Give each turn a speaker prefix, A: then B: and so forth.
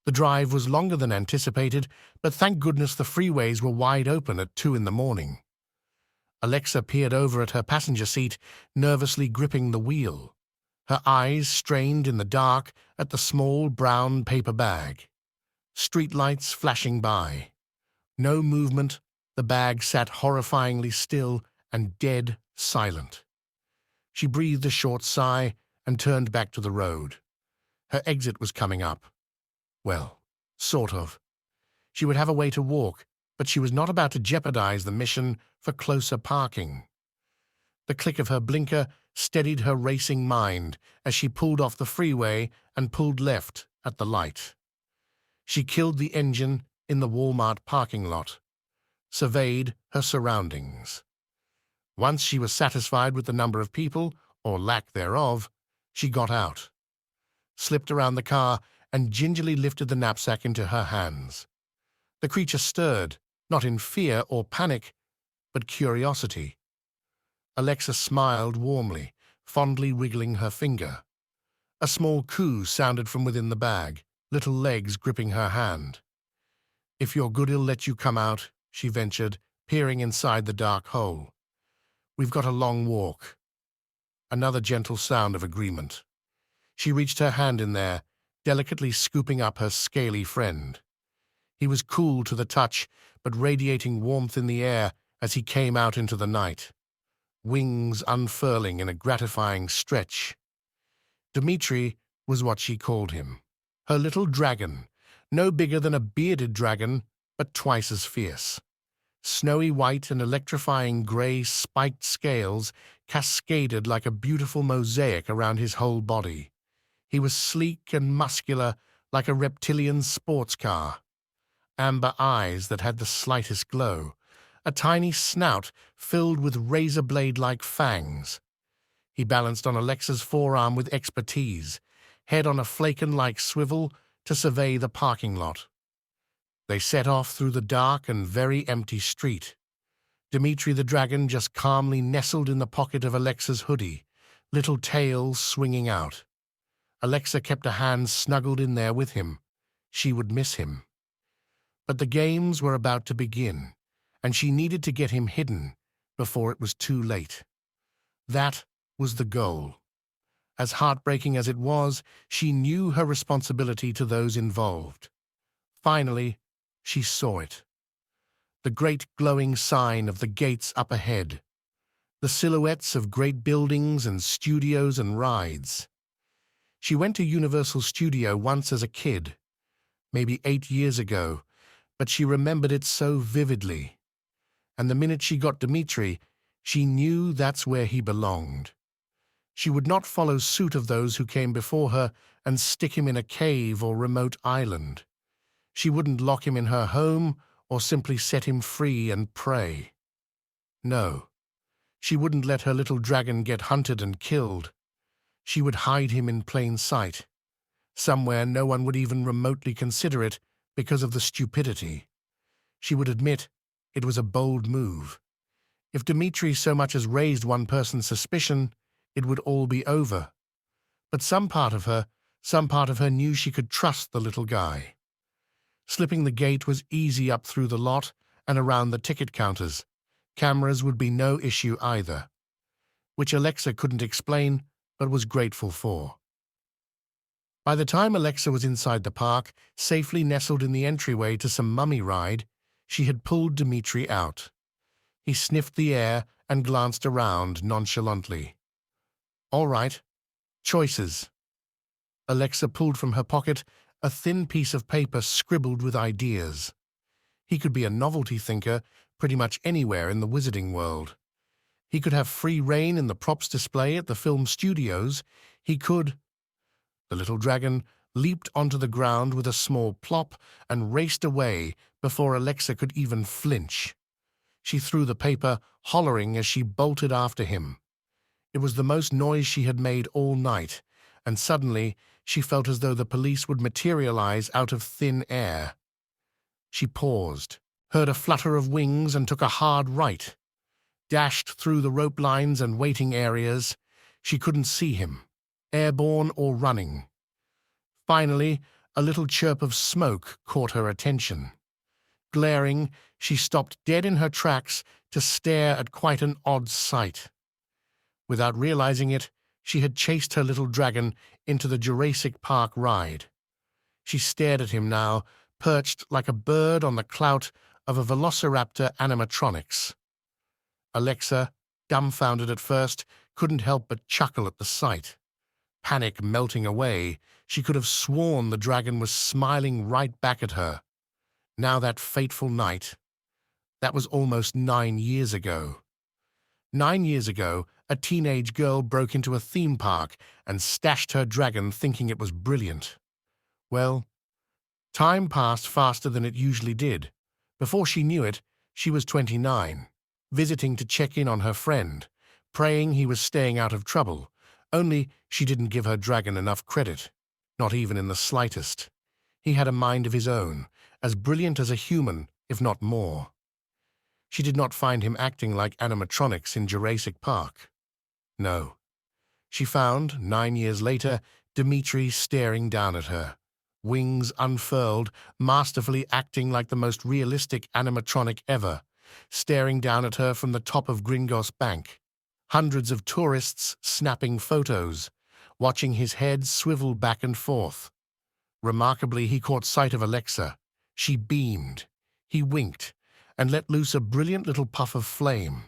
A: The drive was longer than anticipated, but thank goodness the freeways were wide open at 2 in the morning. Alexa peered over at her passenger seat, nervously gripping the wheel. Her eyes strained in the dark at the small brown paper bag. Streetlights flashing by. No movement, the bag sat horrifyingly still and dead silent. She breathed a short sigh and turned back to the road. Her exit was coming up. Well, sort of. She would have a way to walk, but she was not about to jeopardize the mission for closer parking. The click of her blinker steadied her racing mind as she pulled off the freeway and pulled left at the light. She killed the engine in the Walmart parking lot, surveyed her surroundings. Once she was satisfied with the number of people, or lack thereof, she got out, slipped around the car, and gingerly lifted the knapsack into her hands. The creature stirred, not in fear or panic, but curiosity. Alexa smiled warmly, fondly wiggling her finger. A small coo sounded from within the bag, little legs gripping her hand. "If you're good, he'll let you come out," she ventured, peering inside the dark hole. "We've got a long walk." Another gentle sound of agreement. She reached her hand in there, delicately scooping up her scaly friend. He was cool to the touch, but radiating warmth in the air as he came out into the night, wings unfurling in a gratifying stretch. Dmitri was what she called him. Her little dragon, no bigger than a bearded dragon, but twice as fierce. Snowy white and electrifying gray spiked scales cascaded like a beautiful mosaic around his whole body. He was sleek and muscular like a reptilian sports car. Amber eyes that had the slightest glow, a tiny snout filled with razor blade-like fangs. He balanced on Alexa's forearm with expertise, head on a flaken-like swivel to survey the parking lot. They set off through the dark and very empty street. Dmitri the dragon just calmly nestled in the pocket of Alexa's hoodie, little tail swinging out. Alexa kept a hand snuggled in there with him. She would miss him. But the games were about to begin, and she needed to get him hidden before it was too late. That was the goal. As heartbreaking as it was, she knew her responsibility to those involved. Finally, she saw it. The great glowing sign of the gates up ahead. The silhouettes of great buildings and studios and rides. She went to Universal Studio once as a kid, maybe 8 years ago, but she remembered it so vividly. And the minute she got Dmitri, she knew that's where he belonged. She would not follow suit of those who came before her and stick him in a cave or remote island. She wouldn't lock him in her home or simply set him free and pray. No, she wouldn't let her little dragon get hunted and killed. She would hide him in plain sight, somewhere no one would even remotely consider it because of the stupidity. She would admit it was a bold move. If Dmitri so much as raised one person's suspicion, it would all be over. But some part of her knew she could trust the little guy. Slipping the gate was easy up through the lot and around the ticket counters. Cameras would be no issue either, which Alexa couldn't explain but was grateful for. By the time Alexa was inside the park, safely nestled in the entryway to some mummy ride, she had pulled Dmitri out. He sniffed the air and glanced around nonchalantly. "All right. Choices." Alexa pulled from her pocket a thin piece of paper scribbled with ideas. He could be a novelty thinker pretty much anywhere in the wizarding world. He could have free rein in the props display at the film studios. He could... The little dragon leaped onto the ground with a small plop and raced away before Alexa could even flinch. She threw the paper, hollering as she bolted after him. It was the most noise she had made all night, and suddenly she felt as though the police would materialize out of thin air. She paused, heard a flutter of wings, and took a hard right. Dashed through the rope lines and waiting areas. She couldn't see him, airborne or running. Finally, A little chirp of smoke caught her attention. Glaring, she stopped dead in her tracks to stare at quite an odd sight. Without realizing it, she had chased her little dragon into the Jurassic Park ride. She stared at him now, perched like a bird on the clout of a velociraptor animatronics. Alexa, dumbfounded at first, couldn't help but chuckle at the sight. Panic melting away, she could have sworn the dragon was smiling right back at her. Now that fateful night. That was almost 9 years ago. 9 years ago, a teenage girl broke into a theme park and stashed her dragon thinking it was brilliant. Well, time passed faster than it usually did. Before she knew it, she was 29, visiting to check in on her friend, praying he was staying out of trouble, only she didn't give her dragon enough credit, not even in the slightest. He had a mind of his own, as brilliant as a human, if not more. She did not find him acting like animatronics in Jurassic Park. No. She found, 9 years later, Dimitri staring down at her, wings unfurled, masterfully acting like the most realistic animatronic ever, staring down at her from the top of Gringos Bank. Hundreds of tourists snapping photos, watching his head swivel back and forth. Remarkably, he caught sight of Alexa. She beamed. He winked and let loose a brilliant little puff of flame.